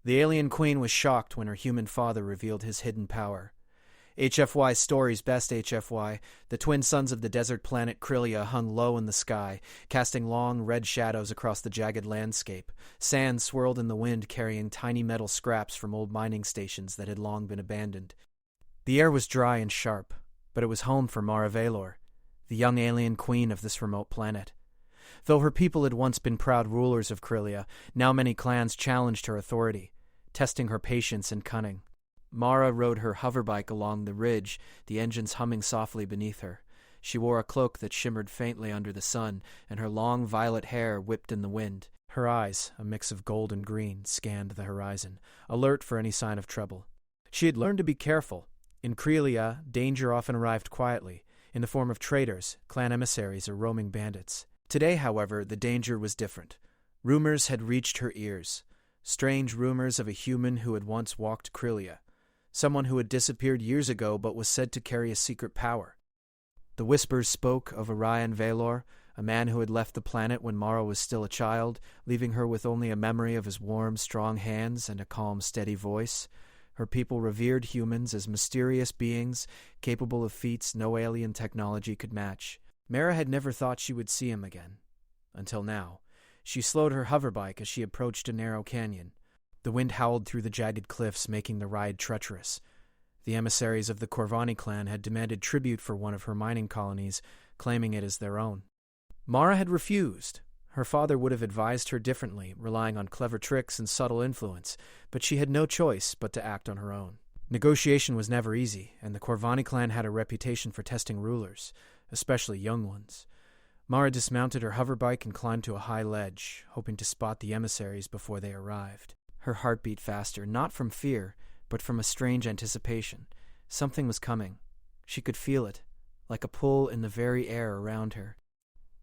The alien queen was shocked when her human father revealed his hidden power. HFY Stories Best HFY, the twin suns of the desert planet Krylia hung low in the sky, casting long red shadows across the jagged landscape. Sand swirled in the wind, carrying tiny metal scraps from old mining stations that had long been abandoned. The air was dry and sharp, but it was home for Mara Valor, the young alien queen of this remote planet. Though her people had once been proud rulers of Krylia, now many clans challenged her authority, testing her patience and cunning. Mara rode her hoverbike along the ridge, the engines humming softly beneath her. She wore a cloak that shimmered faintly under the sun, and her long violet hair whipped in the wind. Her eyes, a mix of gold and green, scanned the horizon, alert for any sign of trouble. She had learned to be careful. In Krylia, danger often arrived quietly, in the form of traders, clan emissaries, or roaming bandits. Today, however, the danger was different. Rumors had reached her ears. Strange rumors of a human who had once walked Krylia. Someone who had disappeared years ago but was said to carry a secret power. The whispers spoke of Orion Valor, a man who had left the planet when Mara was still a child, leaving her with only a memory of his warm, strong hands and a calm, steady voice. Her people revered humans as mysterious beings, capable of feats no alien technology could match. Mara had never thought she would see him again. Until now. She slowed her hoverbike as she approached a narrow canyon. The wind howled through the jagged cliffs, making the ride treacherous. The emissaries of the Corvani clan had demanded tribute for one of her mining colonies, claiming it as their own. Mara had refused. Her father would have advised her differently, relying on clever tricks and subtle influence, but she had no choice but to act on her own. Negotiation was never easy, and the Corvani clan had a reputation for testing rulers, especially young ones. Mara dismounted her hoverbike and climbed to a high ledge, hoping to spot the emissaries before they arrived. Her heart beat faster, not from fear, but from a strange anticipation. Something was coming. She could feel it, like a pull in the very air around her.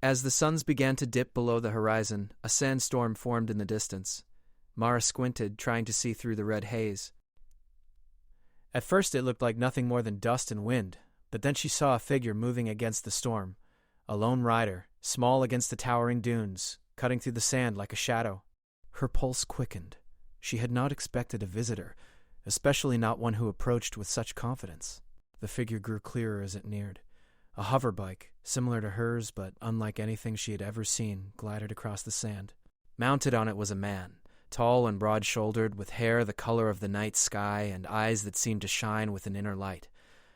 As the suns began to dip below the horizon, a sandstorm formed in the distance. Mara squinted, trying to see through the red haze. At first it looked like nothing more than dust and wind, but then she saw a figure moving against the storm. A lone rider, small against the towering dunes, cutting through the sand like a shadow. Her pulse quickened. She had not expected a visitor, especially not one who approached with such confidence. The figure grew clearer as it neared. A hoverbike, similar to hers but unlike anything she had ever seen, glided across the sand. Mounted on it was a man, tall and broad-shouldered, with hair the color of the night sky and eyes that seemed to shine with an inner light.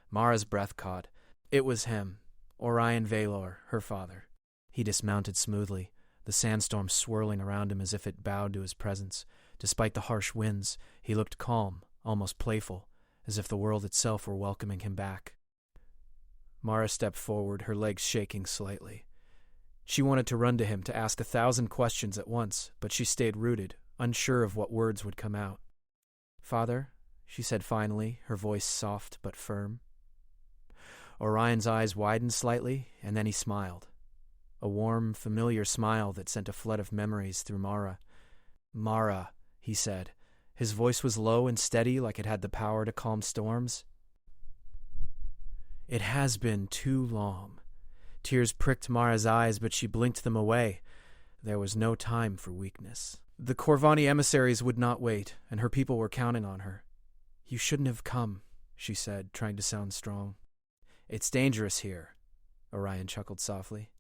Mara's breath caught. It was him, Orion Valor, her father. He dismounted smoothly, the sandstorm swirling around him as if it bowed to his presence. Despite the harsh winds, he looked calm, almost playful, as if the world itself were welcoming him back. Mara stepped forward, her legs shaking slightly. She wanted to run to him to ask 1,000 questions at once, but she stayed rooted, unsure of what words would come out. "Father," she said finally, her voice soft but firm. Orion's eyes widened slightly, and then he smiled. A warm, familiar smile that sent a flood of memories through Mara. "Mara," he said. His voice was low and steady, like it had the power to calm storms. "It has been too long." Tears pricked Mara's eyes, but she blinked them away. There was no time for weakness. The Corvani emissaries would not wait, and her people were counting on her. "You shouldn't have come," she said, trying to sound strong. "It's dangerous here," Orion chuckled softly.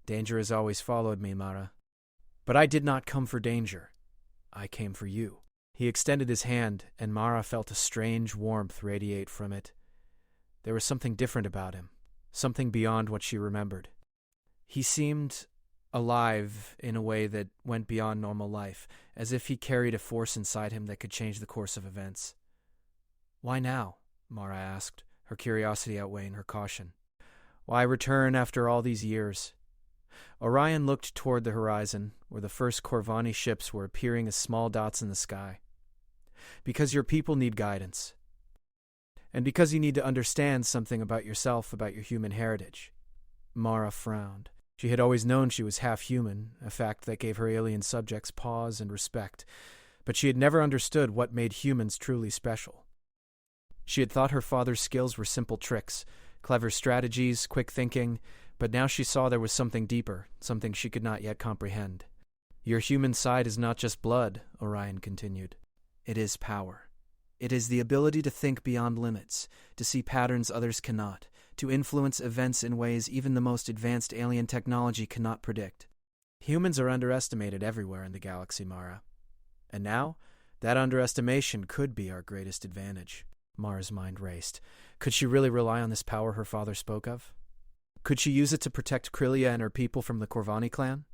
"Danger has always followed me, Mara. But I did not come for danger. I came for you." He extended his hand, and Mara felt a strange warmth radiate from it. There was something different about him, something beyond what she remembered. He seemed alive in a way that went beyond normal life, as if he carried a force inside him that could change the course of events. "Why now?" Mara asked, her curiosity outweighing her caution. "Why return after all these years?" Orion looked toward the horizon, where the first Corvani ships were appearing as small dots in the sky. "Because your people need guidance. And because you need to understand something about yourself, about your human heritage." Mara frowned. She had always known she was half human, a fact that gave her alien subjects pause and respect, but she had never understood what made humans truly special. She had thought her father's skills were simple tricks, clever strategies, quick thinking, but now she saw there was something deeper, something she could not yet comprehend. "Your human side is not just blood," Orion continued. It is power. It is the ability to think beyond limits, to see patterns others cannot, to influence events in ways even the most advanced alien technology cannot predict. Humans are underestimated everywhere in the galaxy, Mara. And now, that underestimation could be our greatest advantage. Mara's mind raced. Could she really rely on this power her father spoke of? Could she use it to protect Krylia and her people from the Corvani clan?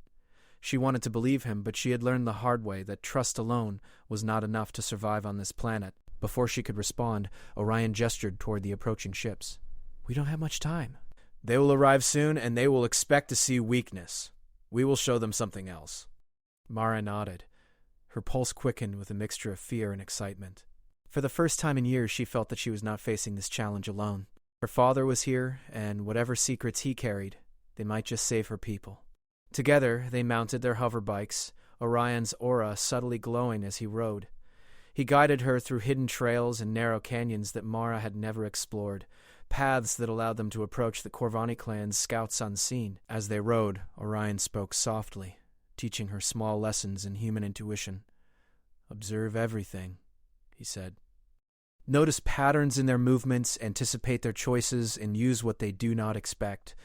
She wanted to believe him, but she had learned the hard way that trust alone was not enough to survive on this planet. Before she could respond, Orion gestured toward the approaching ships. We don't have much time. They will arrive soon, and they will expect to see weakness. We will show them something else. Mara nodded. Her pulse quickened with a mixture of fear and excitement. For the first time in years, she felt that she was not facing this challenge alone. Her father was here, and whatever secrets he carried, they might just save her people. Together, they mounted their hover bikes, Orion's aura subtly glowing as he rode. He guided her through hidden trails and narrow canyons that Mara had never explored, paths that allowed them to approach the Corvani clan's scouts unseen. As they rode, Orion spoke softly, teaching her small lessons in human intuition. Observe everything, he said. Notice patterns in their movements, anticipate their choices, and use what they do not expect.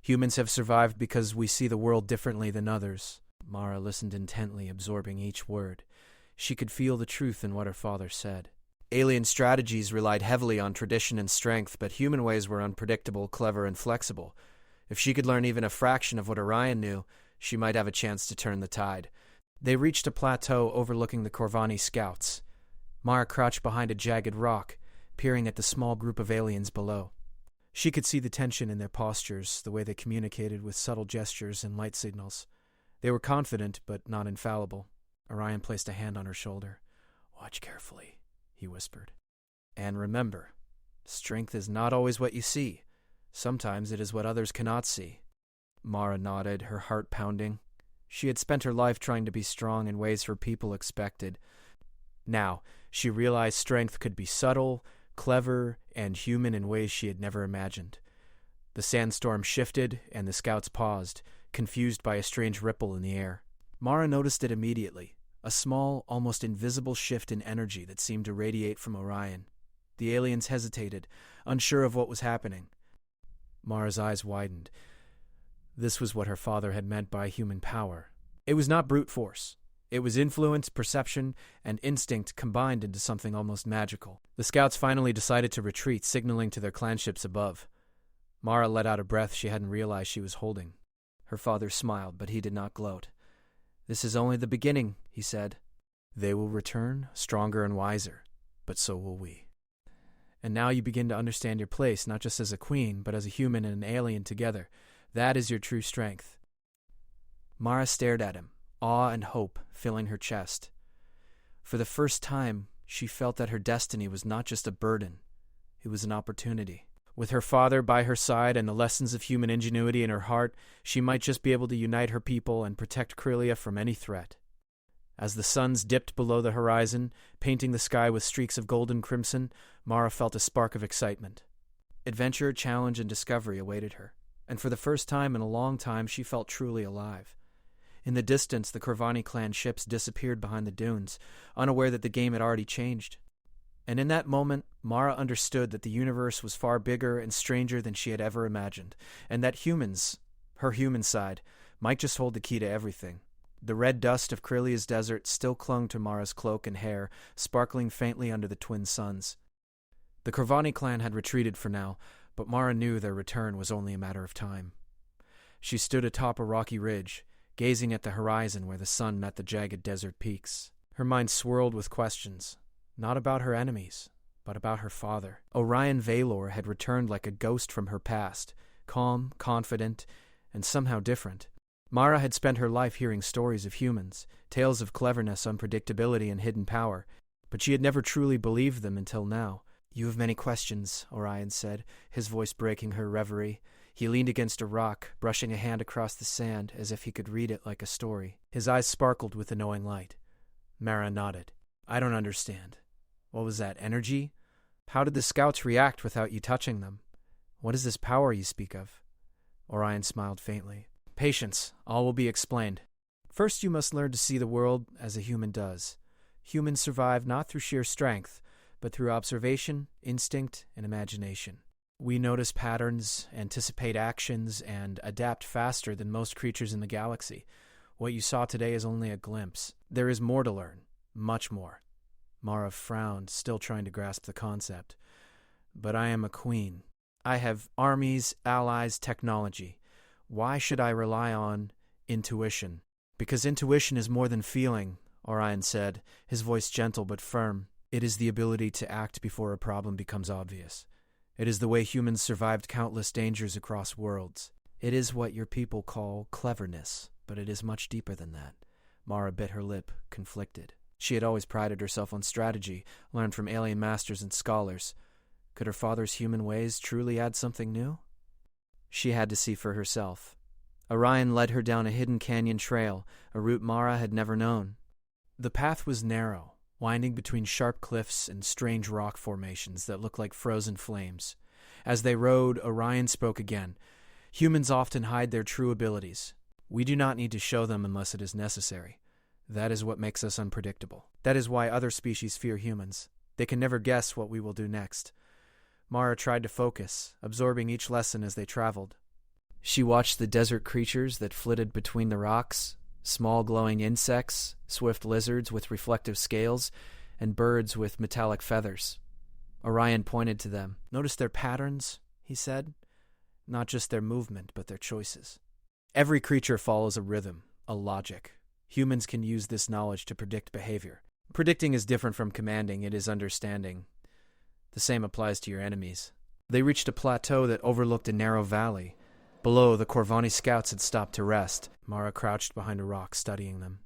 Humans have survived because we see the world differently than others. Mara listened intently, absorbing each word. She could feel the truth in what her father said. Alien strategies relied heavily on tradition and strength, but human ways were unpredictable, clever, and flexible. If she could learn even a fraction of what Orion knew, she might have a chance to turn the tide. They reached a plateau overlooking the Corvani scouts. Mara crouched behind a jagged rock, peering at the small group of aliens below. She could see the tension in their postures, the way they communicated with subtle gestures and light signals. They were confident, but not infallible. Orion placed a hand on her shoulder. Watch carefully, he whispered. And remember, strength is not always what you see. Sometimes it is what others cannot see. Mara nodded, her heart pounding. She had spent her life trying to be strong in ways her people expected. Now, she realized strength could be subtle, clever, and human in ways she had never imagined. The sandstorm shifted, and the scouts paused, confused by a strange ripple in the air. Mara noticed it immediately, a small, almost invisible shift in energy that seemed to radiate from Orion. The aliens hesitated, unsure of what was happening. Mara's eyes widened. This was what her father had meant by human power. It was not brute force. It was influence, perception, and instinct combined into something almost magical. The scouts finally decided to retreat, signaling to their clanships above. Mara let out a breath she hadn't realized she was holding. Her father smiled, but he did not gloat. This is only the beginning, he said. They will return, stronger and wiser, but so will we. And now you begin to understand your place, not just as a queen, but as a human and an alien together. That is your true strength. Mara stared at him, awe and hope filling her chest. For the first time, she felt that her destiny was not just a burden, it was an opportunity. With her father by her side and the lessons of human ingenuity in her heart, she might just be able to unite her people and protect Krylia from any threat. As the suns dipped below the horizon, painting the sky with streaks of golden crimson, Mara felt a spark of excitement. Adventure, challenge, and discovery awaited her, and for the first time in a long time she felt truly alive. In the distance, the Corvani clan ships disappeared behind the dunes, unaware that the game had already changed. And in that moment, Mara understood that the universe was far bigger and stranger than she had ever imagined, and that humans, her human side, might just hold the key to everything. The red dust of Krylia's desert still clung to Mara's cloak and hair, sparkling faintly under the twin suns. The Corvani clan had retreated for now, but Mara knew their return was only a matter of time. She stood atop a rocky ridge, gazing at the horizon where the sun met the jagged desert peaks. Her mind swirled with questions. Not about her enemies, but about her father. Orion Valor had returned like a ghost from her past, calm, confident, and somehow different. Mara had spent her life hearing stories of humans, tales of cleverness, unpredictability, and hidden power, but she had never truly believed them until now. You have many questions, Orion said, his voice breaking her reverie. He leaned against a rock, brushing a hand across the sand as if he could read it like a story. His eyes sparkled with a knowing light. Mara nodded. I don't understand. What was that, energy? How did the scouts react without you touching them? What is this power you speak of? Orion smiled faintly. Patience, all will be explained. First you must learn to see the world as a human does. Humans survive not through sheer strength, but through observation, instinct, and imagination. We notice patterns, anticipate actions, and adapt faster than most creatures in the galaxy. What you saw today is only a glimpse. There is more to learn, much more. Mara frowned, still trying to grasp the concept. But I am a queen. I have armies, allies, technology. Why should I rely on intuition? Because intuition is more than feeling, Orion said, his voice gentle but firm. It is the ability to act before a problem becomes obvious. It is the way humans survived countless dangers across worlds. It is what your people call cleverness, but it is much deeper than that. Mara bit her lip, conflicted. She had always prided herself on strategy, learned from alien masters and scholars. Could her father's human ways truly add something new? She had to see for herself. Orion led her down a hidden canyon trail, a route Mara had never known. The path was narrow, winding between sharp cliffs and strange rock formations that looked like frozen flames. As they rode, Orion spoke again. Humans often hide their true abilities. We do not need to show them unless it is necessary. That is what makes us unpredictable. That is why other species fear humans. They can never guess what we will do next. Mara tried to focus, absorbing each lesson as they traveled. She watched the desert creatures that flitted between the rocks, small glowing insects, swift lizards with reflective scales, and birds with metallic feathers. Orion pointed to them. Notice their patterns, he said. Not just their movement, but their choices. Every creature follows a rhythm, a logic. Humans can use this knowledge to predict behavior. Predicting is different from commanding, it is understanding. The same applies to your enemies. They reached a plateau that overlooked a narrow valley. Below, the Corvani scouts had stopped to rest. Mara crouched behind a rock, studying them.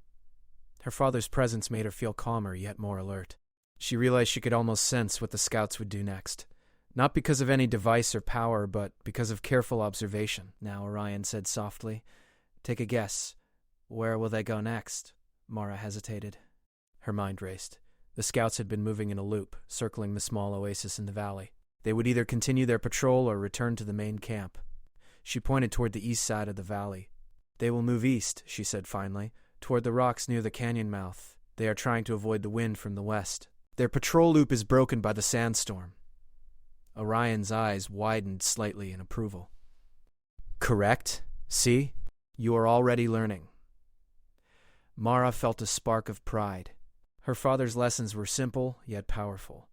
Her father's presence made her feel calmer, yet more alert. She realized she could almost sense what the scouts would do next. Not because of any device or power, but because of careful observation. Now, Orion said softly, "Take a guess. Where will they go next?" Mara hesitated. Her mind raced. The scouts had been moving in a loop, circling the small oasis in the valley. They would either continue their patrol or return to the main camp. She pointed toward the east side of the valley. "They will move east," she said finally, "toward the rocks near the canyon mouth. They are trying to avoid the wind from the west. Their patrol loop is broken by the sandstorm." Orion's eyes widened slightly in approval. "Correct. See? You are already learning." Mara felt a spark of pride. Her father's lessons were simple, yet powerful.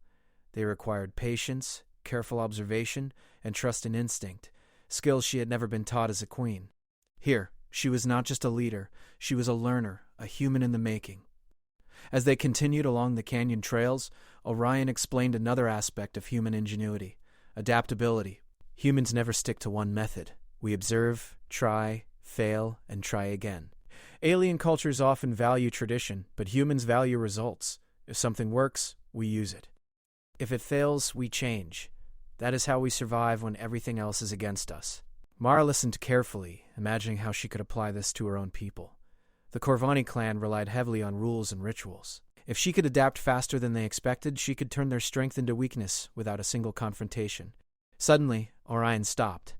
They required patience, careful observation, and trust in instinct, skills she had never been taught as a queen. Here, she was not just a leader, she was a learner, a human in the making. As they continued along the canyon trails, Orion explained another aspect of human ingenuity, adaptability. Humans never stick to one method. We observe, try, fail, and try again. Alien cultures often value tradition, but humans value results. If something works, we use it. If it fails, we change. That is how we survive when everything else is against us. Mara listened carefully, imagining how she could apply this to her own people. The Corvani clan relied heavily on rules and rituals. If she could adapt faster than they expected, she could turn their strength into weakness without a single confrontation. Suddenly, Orion stopped.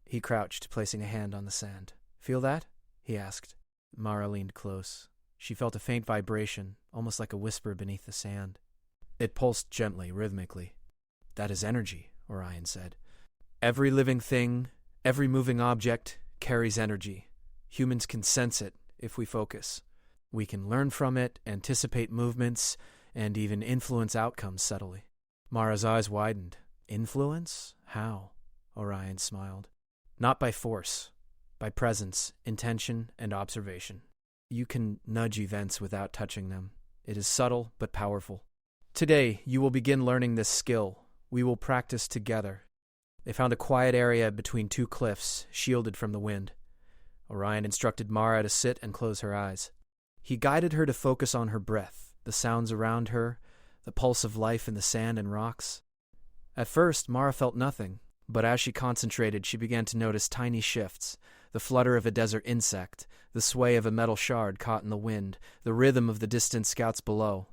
He crouched, placing a hand on the sand. "Feel that?" he asked. Mara leaned close. She felt a faint vibration, almost like a whisper beneath the sand. It pulsed gently, rhythmically. "That is energy," Orion said. "Every living thing, every moving object, carries energy. Humans can sense it if we focus. We can learn from it, anticipate movements, and even influence outcomes subtly." Mara's eyes widened. "Influence? How?" Orion smiled. "Not by force. By presence, intention, and observation. You can nudge events without touching them. It is subtle but powerful. Today, you will begin learning this skill. We will practice together." They found a quiet area between two cliffs, shielded from the wind. Orion instructed Mara to sit and close her eyes. He guided her to focus on her breath, the sounds around her, the pulse of life in the sand and rocks. At first, Mara felt nothing, but as she concentrated, she began to notice tiny shifts, the flutter of a desert insect, the sway of a metal shard caught in the wind, the rhythm of the distant scouts below.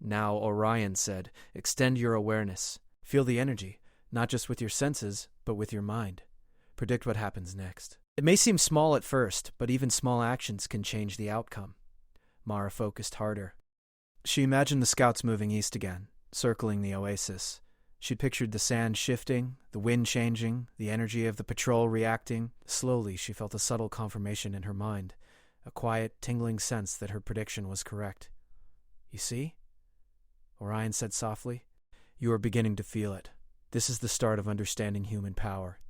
"Now," Orion said, "extend your awareness. Feel the energy, not just with your senses, but with your mind. Predict what happens next." It may seem small at first, but even small actions can change the outcome. Mara focused harder. She imagined the scouts moving east again, circling the oasis. She'd pictured the sand shifting, the wind changing, the energy of the patrol reacting. Slowly, she felt a subtle confirmation in her mind, a quiet, tingling sense that her prediction was correct. "You see?" Orion said softly. "You are beginning to feel it. This is the start of understanding human power.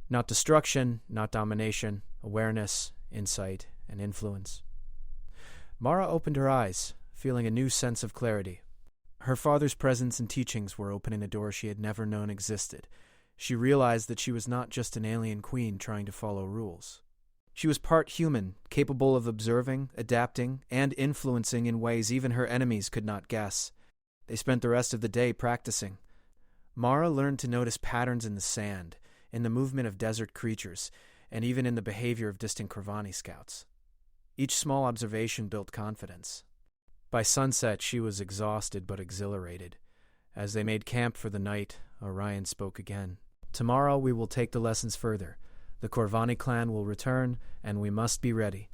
Not destruction, not domination, awareness, insight, and influence." Mara opened her eyes, feeling a new sense of clarity. Her father's presence and teachings were opening a door she had never known existed. She realized that she was not just an alien queen trying to follow rules. She was part human, capable of observing, adapting, and influencing in ways even her enemies could not guess. They spent the rest of the day practicing. Mara learned to notice patterns in the sand, in the movement of desert creatures, and even in the behavior of distant Corvani scouts. Each small observation built confidence. By sunset, she was exhausted but exhilarated. As they made camp for the night, Orion spoke again. "Tomorrow we will take the lessons further. The Corvani clan will return, and we must be ready.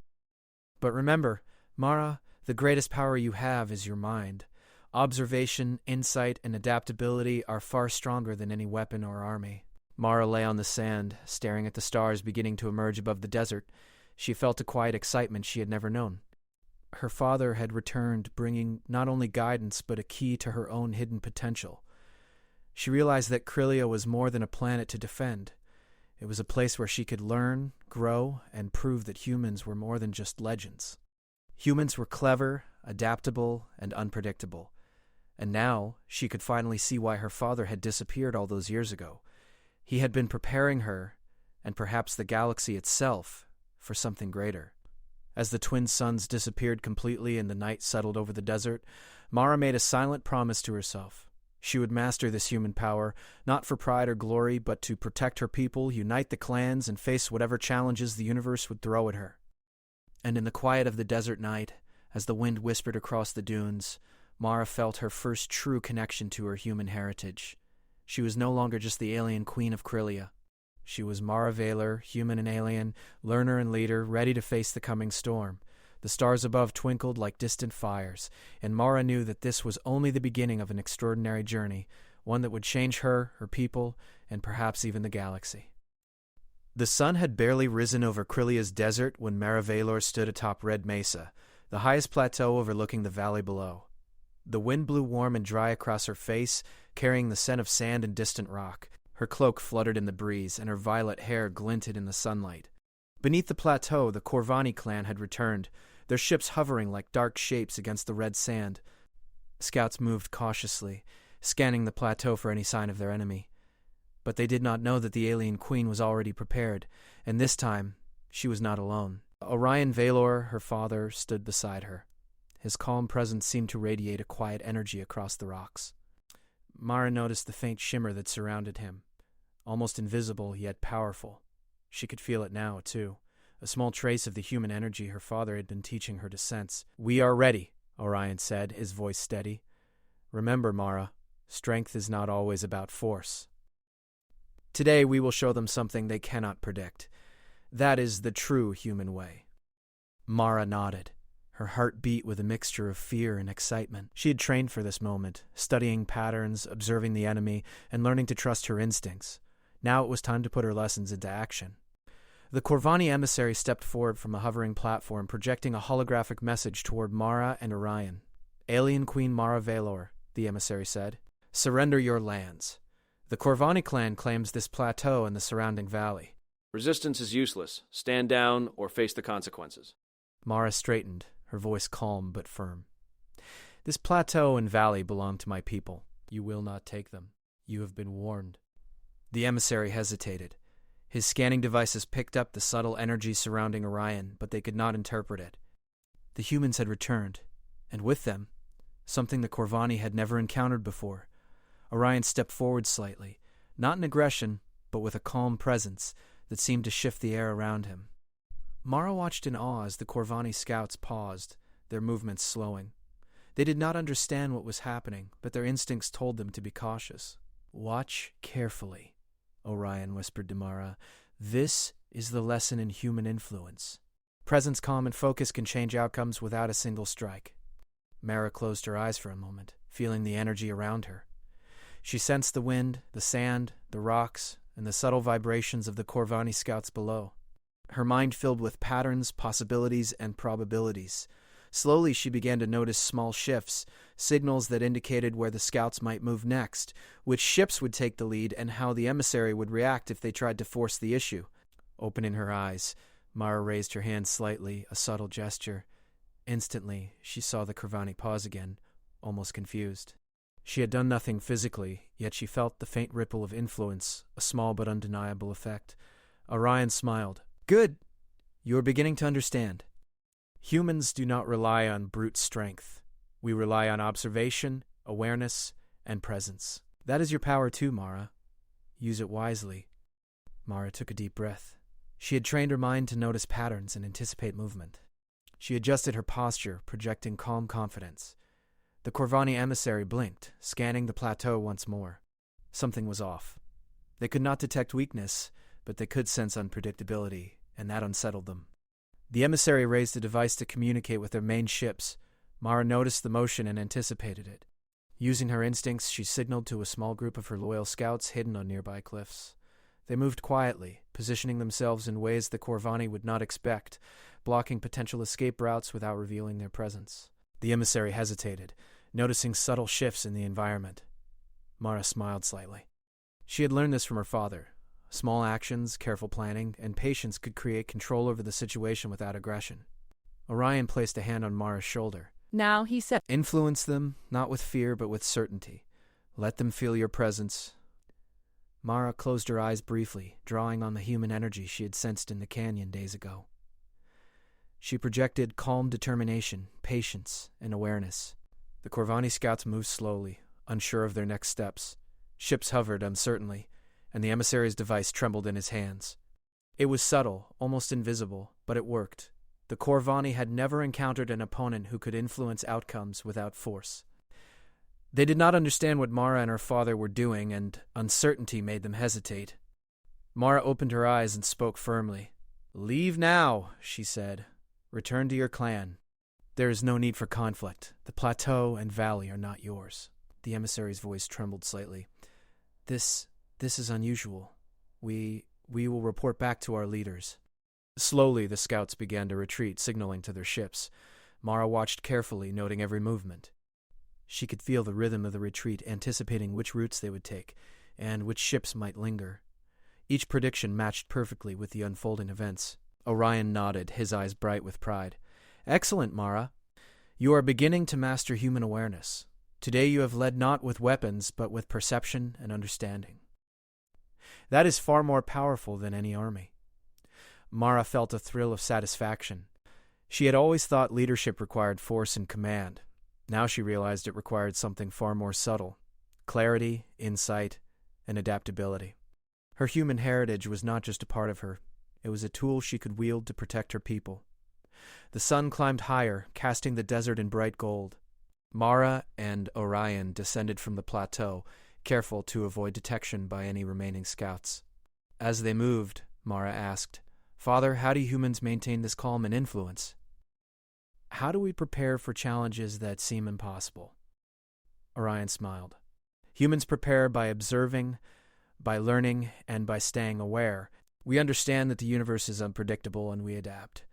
But remember, Mara, the greatest power you have is your mind. Observation, insight, and adaptability are far stronger than any weapon or army." Mara lay on the sand, staring at the stars beginning to emerge above the desert. She felt a quiet excitement she had never known. Her father had returned, bringing not only guidance but a key to her own hidden potential. She realized that Krylia was more than a planet to defend. It was a place where she could learn, grow, and prove that humans were more than just legends. Humans were clever, adaptable, and unpredictable. And now she could finally see why her father had disappeared all those years ago. He had been preparing her, and perhaps the galaxy itself, for something greater. As the twin suns disappeared completely and the night settled over the desert, Mara made a silent promise to herself. She would master this human power, not for pride or glory, but to protect her people, unite the clans, and face whatever challenges the universe would throw at her. And in the quiet of the desert night, as the wind whispered across the dunes, Mara felt her first true connection to her human heritage. She was no longer just the alien queen of Krylia. She was Mara Vaylor, human and alien, learner and leader, ready to face the coming storm. The stars above twinkled like distant fires, and Mara knew that this was only the beginning of an extraordinary journey, one that would change her, her people, and perhaps even the galaxy. The sun had barely risen over Krylia's desert when Mara Vaylor stood atop Red Mesa, the highest plateau overlooking the valley below. The wind blew warm and dry across her face, carrying the scent of sand and distant rock. Her cloak fluttered in the breeze, and her violet hair glinted in the sunlight. Beneath the plateau, the Corvani clan had returned, their ships hovering like dark shapes against the red sand. Scouts moved cautiously, scanning the plateau for any sign of their enemy. But they did not know that the alien queen was already prepared, and this time she was not alone. Orion Vaylor, her father, stood beside her. His calm presence seemed to radiate a quiet energy across the rocks. Mara noticed the faint shimmer that surrounded him, almost invisible yet powerful. She could feel it now, too, a small trace of the human energy her father had been teaching her to sense. "We are ready," Orion said, his voice steady. "Remember, Mara, strength is not always about force. Today we will show them something they cannot predict. That is the true human way." Mara nodded. Her heart beat with a mixture of fear and excitement. She had trained for this moment, studying patterns, observing the enemy, and learning to trust her instincts. Now it was time to put her lessons into action. The Corvani emissary stepped forward from a hovering platform, projecting a holographic message toward Mara and Orion. "Alien Queen Mara Vaylor," the emissary said, "surrender your lands. The Corvani clan claims this plateau and the surrounding valley. Resistance is useless. Stand down or face the consequences." Mara straightened, her voice calm but firm. "This plateau and valley belong to my people. You will not take them. You have been warned." The emissary hesitated. His scanning devices picked up the subtle energy surrounding Orion, but they could not interpret it. The humans had returned, and with them, something the Corvani had never encountered before. Orion stepped forward slightly, not in aggression, but with a calm presence that seemed to shift the air around him. Mara watched in awe as the Corvani scouts paused, their movements slowing. They did not understand what was happening, but their instincts told them to be cautious. "Watch carefully," Orion whispered to Mara. "This is the lesson in human influence. Presence, calm, and focus can change outcomes without a single strike." Mara closed her eyes for a moment, feeling the energy around her. She sensed the wind, the sand, the rocks, and the subtle vibrations of the Corvani scouts below. Her mind filled with patterns, possibilities, and probabilities. Slowly she began to notice small shifts, signals that indicated where the scouts might move next, which ships would take the lead, and how the emissary would react if they tried to force the issue. Opening her eyes, Mara raised her hand slightly, a subtle gesture. Instantly, she saw the Corvani pause again, almost confused. She had done nothing physically, yet she felt the faint ripple of influence, a small but undeniable effect. Orion smiled. "Good. You are beginning to understand. Humans do not rely on brute strength. We rely on observation, awareness, and presence. That is your power too, Mara. Use it wisely." Mara took a deep breath. She had trained her mind to notice patterns and anticipate movement. She adjusted her posture, projecting calm confidence. The Corvani emissary blinked, scanning the plateau once more. Something was off. They could not detect weakness, but they could sense unpredictability, and that unsettled them. The emissary raised a device to communicate with their main ships. Mara noticed the motion and anticipated it. Using her instincts, she signaled to a small group of her loyal scouts hidden on nearby cliffs. They moved quietly, positioning themselves in ways the Corvani would not expect, blocking potential escape routes without revealing their presence. The emissary hesitated, noticing subtle shifts in the environment. Mara smiled slightly. She had learned this from her father. Small actions, careful planning, and patience could create control over the situation without aggression. Orion placed a hand on Mara's shoulder. "Now," he said, "Influence them, not with fear but with certainty. Let them feel your presence." Mara closed her eyes briefly, drawing on the human energy she had sensed in the canyon days ago. She projected calm determination, patience, and awareness. The Corvani scouts moved slowly, unsure of their next steps. Ships hovered uncertainly, and the emissary's device trembled in his hands. It was subtle, almost invisible, but it worked. The Corvani had never encountered an opponent who could influence outcomes without force. They did not understand what Mara and her father were doing, and uncertainty made them hesitate. Mara opened her eyes and spoke firmly. "Leave now," she said. "Return to your clan. There is no need for conflict. The plateau and valley are not yours." The emissary's voice trembled slightly. This is unusual. We will report back to our leaders." Slowly, the scouts began to retreat, signaling to their ships. Mara watched carefully, noting every movement. She could feel the rhythm of the retreat, anticipating which routes they would take, and which ships might linger. Each prediction matched perfectly with the unfolding events. Orion nodded, his eyes bright with pride. "Excellent, Mara. You are beginning to master human awareness. Today you have led not with weapons, but with perception and understanding. That is far more powerful than any army." Mara felt a thrill of satisfaction. She had always thought leadership required force and command. Now she realized it required something far more subtle: clarity, insight, and adaptability. Her human heritage was not just a part of her. It was a tool she could wield to protect her people. The sun climbed higher, casting the desert in bright gold. Mara and Orion descended from the plateau, careful to avoid detection by any remaining scouts. As they moved, Mara asked, "Father, how do humans maintain this calm and influence? How do we prepare for challenges that seem impossible?" Orion smiled. "Humans prepare by observing, by learning, and by staying aware. We understand that the universe is unpredictable, and we adapt.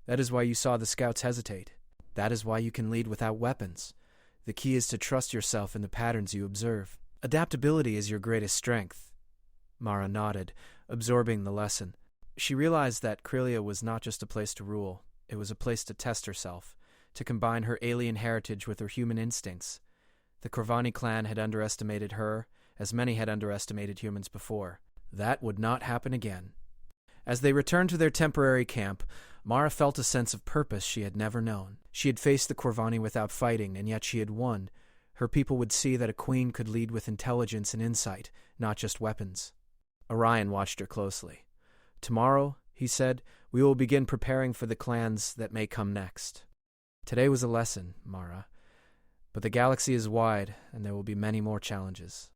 That is why you saw the scouts hesitate. That is why you can lead without weapons. The key is to trust yourself in the patterns you observe. Adaptability is your greatest strength." Mara nodded, absorbing the lesson. She realized that Krylia was not just a place to rule. It was a place to test herself, to combine her alien heritage with her human instincts. The Corvani clan had underestimated her, as many had underestimated humans before. That would not happen again. As they returned to their temporary camp, Mara felt a sense of purpose she had never known. She had faced the Corvani without fighting, and yet she had won. Her people would see that a queen could lead with intelligence and insight, not just weapons. Orion watched her closely. "Tomorrow," he said, "we will begin preparing for the clans that may come next. Today was a lesson, Mara, but the galaxy is wide, and there will be many more challenges.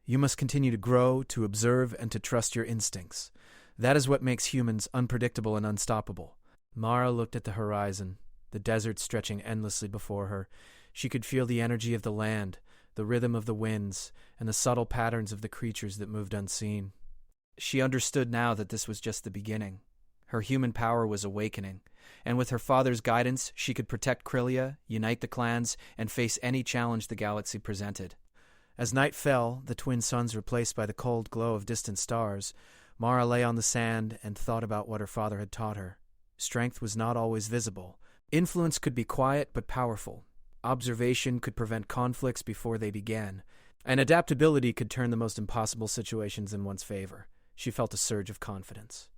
You must continue to grow, to observe, and to trust your instincts. That is what makes humans unpredictable and unstoppable." Mara looked at the horizon. the desert stretching endlessly before her. She could feel the energy of the land, the rhythm of the winds, and the subtle patterns of the creatures that moved unseen. She understood now that this was just the beginning. Her human power was awakening, and with her father's guidance, she could protect Krylia, unite the clans, and face any challenge the galaxy presented. As night fell, the twin suns replaced by the cold glow of distant stars, Mara lay on the sand and thought about what her father had taught her. Strength was not always visible. Influence could be quiet but powerful. Observation could prevent conflicts before they began, and adaptability could turn the most impossible situations in one's favor. She felt a surge of confidence.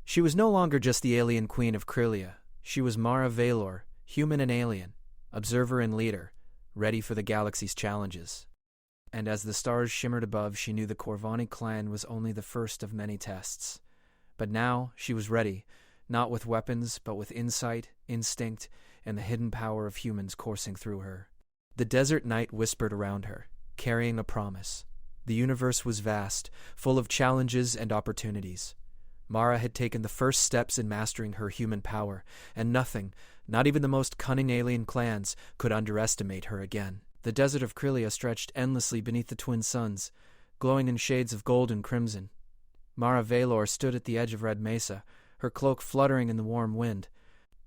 She was no longer just the alien queen of Krylia. She was Mara Valor, human and alien, observer and leader, ready for the galaxy's challenges. And as the stars shimmered above, she knew the Corvani clan was only the first of many tests. But now she was ready, not with weapons, but with insight, instinct, and the hidden power of humans coursing through her. The desert night whispered around her, carrying a promise. The universe was vast, full of challenges and opportunities. Mara had taken the first steps in mastering her human power, and nothing, not even the most cunning alien clans, could underestimate her again. The desert of Krylia stretched endlessly beneath the twin suns, glowing in shades of gold and crimson. Mara Valor stood at the edge of Red Mesa, her cloak fluttering in the warm wind.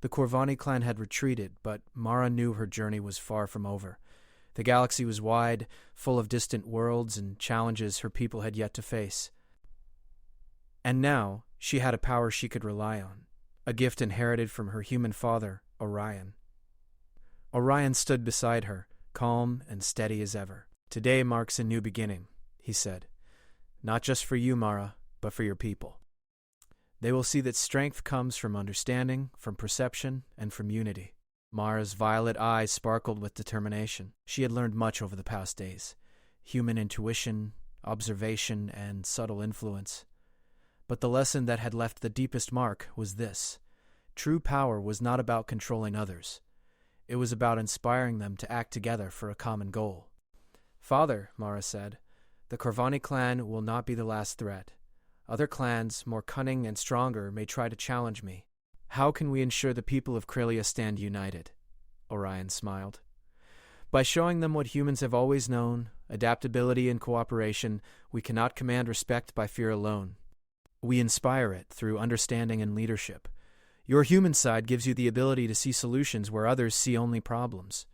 The Corvani clan had retreated, but Mara knew her journey was far from over. The galaxy was wide, full of distant worlds and challenges her people had yet to face. And now, she had a power she could rely on, a gift inherited from her human father, Orion. Orion stood beside her, calm and steady as ever. "Today marks a new beginning," he said. "Not just for you, Mara, but for your people. They will see that strength comes from understanding, from perception, and from unity." Mara's violet eyes sparkled with determination. She had learned much over the past days: human intuition, observation, and subtle influence. But the lesson that had left the deepest mark was this: true power was not about controlling others. It was about inspiring them to act together for a common goal. "Father," Mara said, "the Corvani clan will not be the last threat. Other clans, more cunning and stronger, may try to challenge me. How can we ensure the people of Krylia stand united?" Orion smiled. "By showing them what humans have always known, adaptability and cooperation. We cannot command respect by fear alone. We inspire it through understanding and leadership. Your human side gives you the ability to see solutions where others see only problems."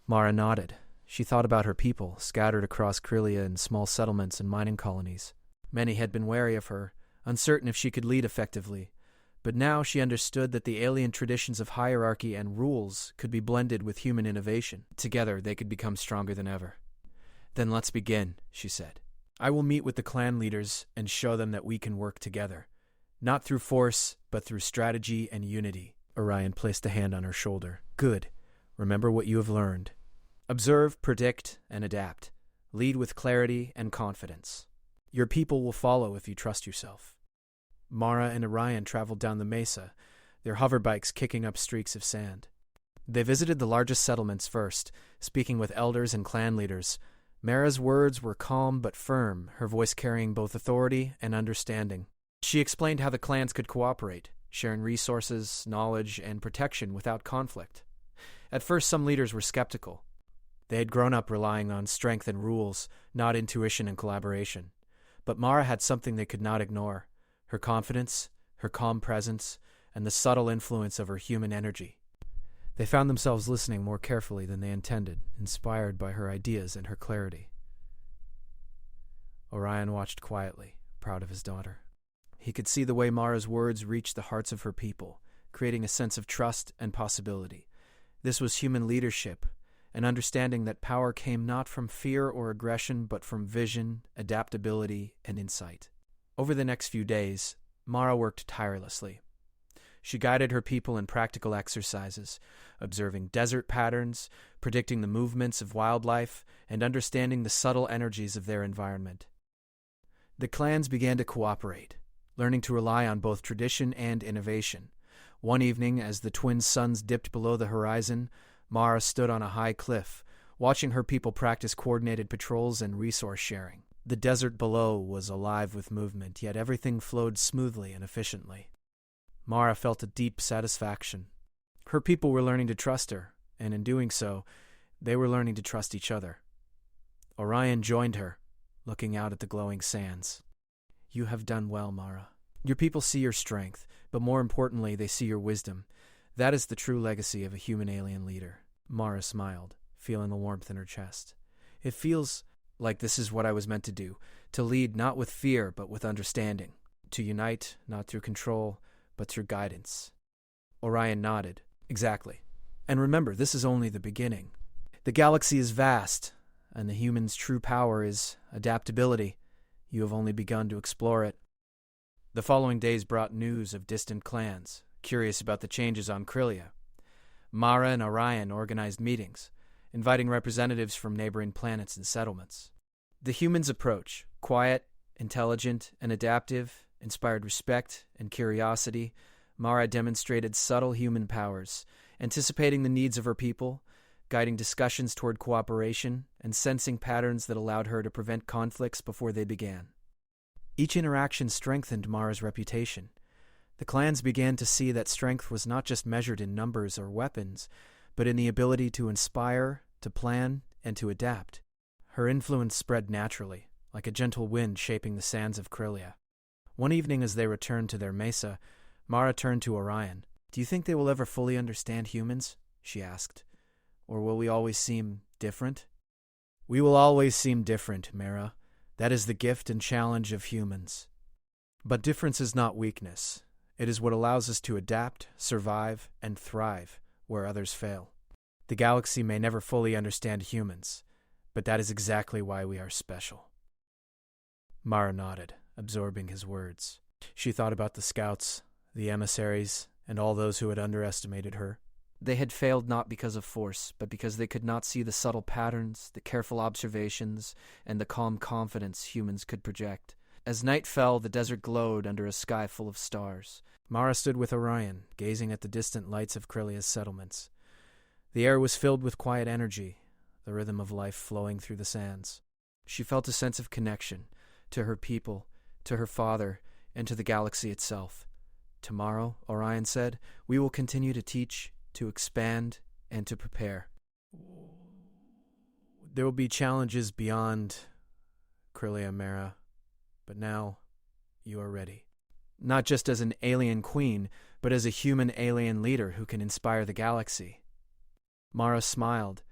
Mara nodded. She thought about her people, scattered across Krylia in small settlements and mining colonies. Many had been wary of her, uncertain if she could lead effectively. But now she understood that the alien traditions of hierarchy and rules could be blended with human innovation. Together, they could become stronger than ever. "Then let's begin," she said. "I will meet with the clan leaders and show them that we can work together. Not through force, but through strategy and unity." Orion placed a hand on her shoulder. "Good. Remember what you have learned. Observe, predict, and adapt. Lead with clarity and confidence. Your people will follow if you trust yourself." Mara and Orion traveled down the mesa, their hoverbikes kicking up streaks of sand. They visited the largest settlements first, speaking with elders and clan leaders. Mara's words were calm but firm, her voice carrying both authority and understanding. She explained how the clans could cooperate, sharing resources, knowledge, and protection without conflict. At first, some leaders were skeptical. They had grown up relying on strength and rules, not intuition and collaboration. But Mara had something they could not ignore: her confidence, her calm presence, and the subtle influence of her human energy. They found themselves listening more carefully than they intended, inspired by her ideas and her clarity. Orion watched quietly, proud of his daughter. He could see the way Mara's words reached the hearts of her people, creating a sense of trust and possibility. This was human leadership, an understanding that power came not from fear or aggression, but from vision, adaptability, and insight. Over the next few days, Mara worked tirelessly. She guided her people in practical exercises, observing desert patterns, predicting the movements of wildlife, and understanding the subtle energies of their environment. The clans began to cooperate, learning to rely on both tradition and innovation. One evening, as the twin suns dipped below the horizon, Mara stood on a high cliff, watching her people practice coordinated patrols and resource sharing. The desert below was alive with movement, yet everything flowed smoothly and efficiently. Mara felt a deep satisfaction. Her people were learning to trust her, and in doing so, they were learning to trust each other. Orion joined her, looking out at the glowing sands. You have done well, Mara. Your people see your strength, but more importantly, they see your wisdom. That is the true legacy of a human alien leader. Mara smiled, feeling the warmth in her chest. It feels like this is what I was meant to do, to lead not with fear, but with understanding, to unite not through control, but through guidance. Orion nodded. Exactly. And remember, this is only the beginning. The galaxy is vast, and the human's true power is adaptability. You have only begun to explore it. The following days brought news of distant clans, curious about the changes on Krylia. Mara and Orion organized meetings, inviting representatives from neighboring planets and settlements. The humans' approach, quiet, intelligent, and adaptive, inspired respect and curiosity. Mara demonstrated subtle human powers, anticipating the needs of her people, guiding discussions toward cooperation, and sensing patterns that allowed her to prevent conflicts before they began. Each interaction strengthened Mara's reputation. The clans began to see that strength was not just measured in numbers or weapons, but in the ability to inspire, to plan, and to adapt. Her influence spread naturally, like a gentle wind shaping the sands of Krylia. One evening as they returned to their mesa, Mara turned to Orion. Do you think they will ever fully understand humans? She asked. Or will we always seem different? We will always seem different, Mara. That is the gift and challenge of humans. But difference is not weakness. It is what allows us to adapt, survive, and thrive where others fail. The galaxy may never fully understand humans, but that is exactly why we are special. Mara nodded, absorbing his words. She thought about the scouts, the emissaries, and all those who had underestimated her. They had failed not because of force, but because they could not see the subtle patterns, the careful observations, and the calm confidence humans could project. As night fell, the desert glowed under a sky full of stars. Mara stood with Orion, gazing at the distant lights of Krylia's settlements. The air was filled with quiet energy, the rhythm of life flowing through the sands. She felt a sense of connection to her people, to her father, and to the galaxy itself. Tomorrow, Orion said, we will continue to teach, to expand, and to prepare. There will be challenges beyond Krylia, Mara, but now you are ready. Not just as an alien queen, but as a human alien leader who can inspire the galaxy. Mara smiled,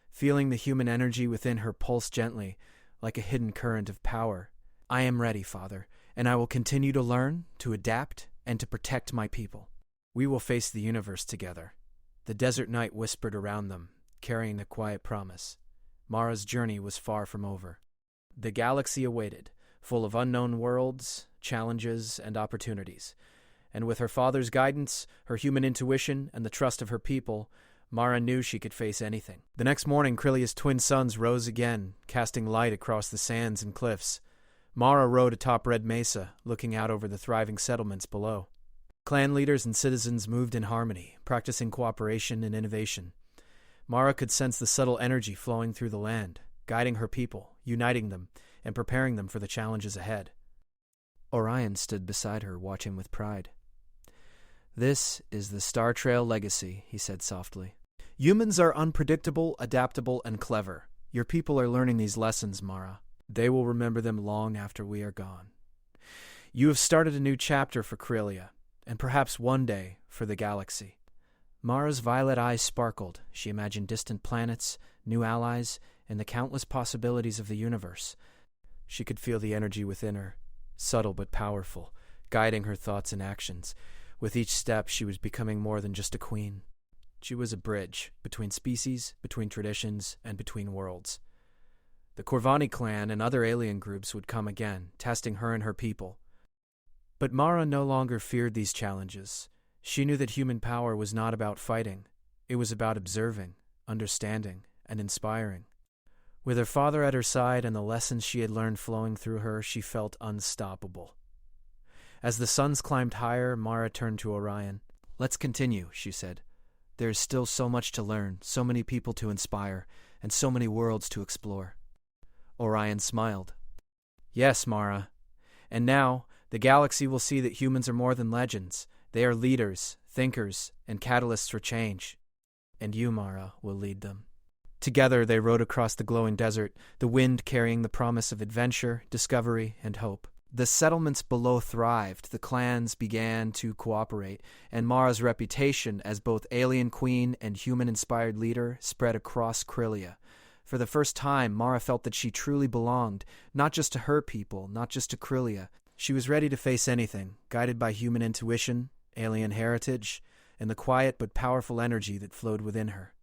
feeling the human energy within her pulse gently, like a hidden current of power. I am ready, Father, and I will continue to learn, to adapt, and to protect my people. We will face the universe together. The desert night whispered around them, carrying the quiet promise. Mara's journey was far from over. The galaxy awaited, full of unknown worlds, challenges, and opportunities. And with her father's guidance, her human intuition, and the trust of her people, Mara knew she could face anything. The next morning, Krylia's twin suns rose again, casting light across the sands and cliffs. Mara rode atop Red Mesa, looking out over the thriving settlements below. Clan leaders and citizens moved in harmony, practicing cooperation and innovation. Mara could sense the subtle energy flowing through the land, guiding her people, uniting them, and preparing them for the challenges ahead. Orion stood beside her, watching with pride. This is the Star Trail legacy, he said softly. Humans are unpredictable, adaptable, and clever. Your people are learning these lessons, Mara. They will remember them long after we are gone. You have started a new chapter for Krylia, and perhaps one day for the galaxy. Mara's violet eyes sparkled. She imagined distant planets, new allies, and the countless possibilities of the universe. She could feel the energy within her, subtle but powerful, guiding her thoughts and actions. With each step, she was becoming more than just a queen. She was a bridge between species, between traditions, and between worlds. The Corvani clan and other alien groups would come again, testing her and her people. But Mara no longer feared these challenges. She knew that human power was not about fighting. It was about observing, understanding, and inspiring. With her father at her side and the lessons she had learned flowing through her, she felt unstoppable. As the suns climbed higher, Mara turned to Orion. Let's continue, she said. There is still so much to learn, so many people to inspire, and so many worlds to explore. Orion smiled. Yes, Mara. And now, the galaxy will see that humans are more than legends. They are leaders, thinkers, and catalysts for change. And you, Mara, will lead them. Together they rode across the glowing desert, the wind carrying the promise of adventure, discovery, and hope. The settlements below thrived, the clans began to cooperate, and Mara's reputation as both alien queen and human-inspired leader spread across Krylia. For the first time, Mara felt that she truly belonged, not just to her people, not just to Krylia. She was ready to face anything, guided by human intuition, alien heritage, and the quiet but powerful energy that flowed within her.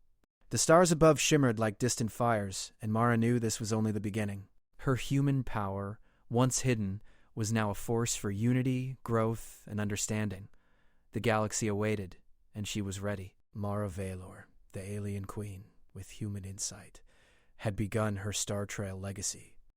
The stars above shimmered like distant fires, and Mara knew this was only the beginning. Her human power, once hidden, was now a force for unity, growth, and understanding. The galaxy awaited, and she was ready. Mara Valor, the alien queen, with human insight, had begun her star trail legacy.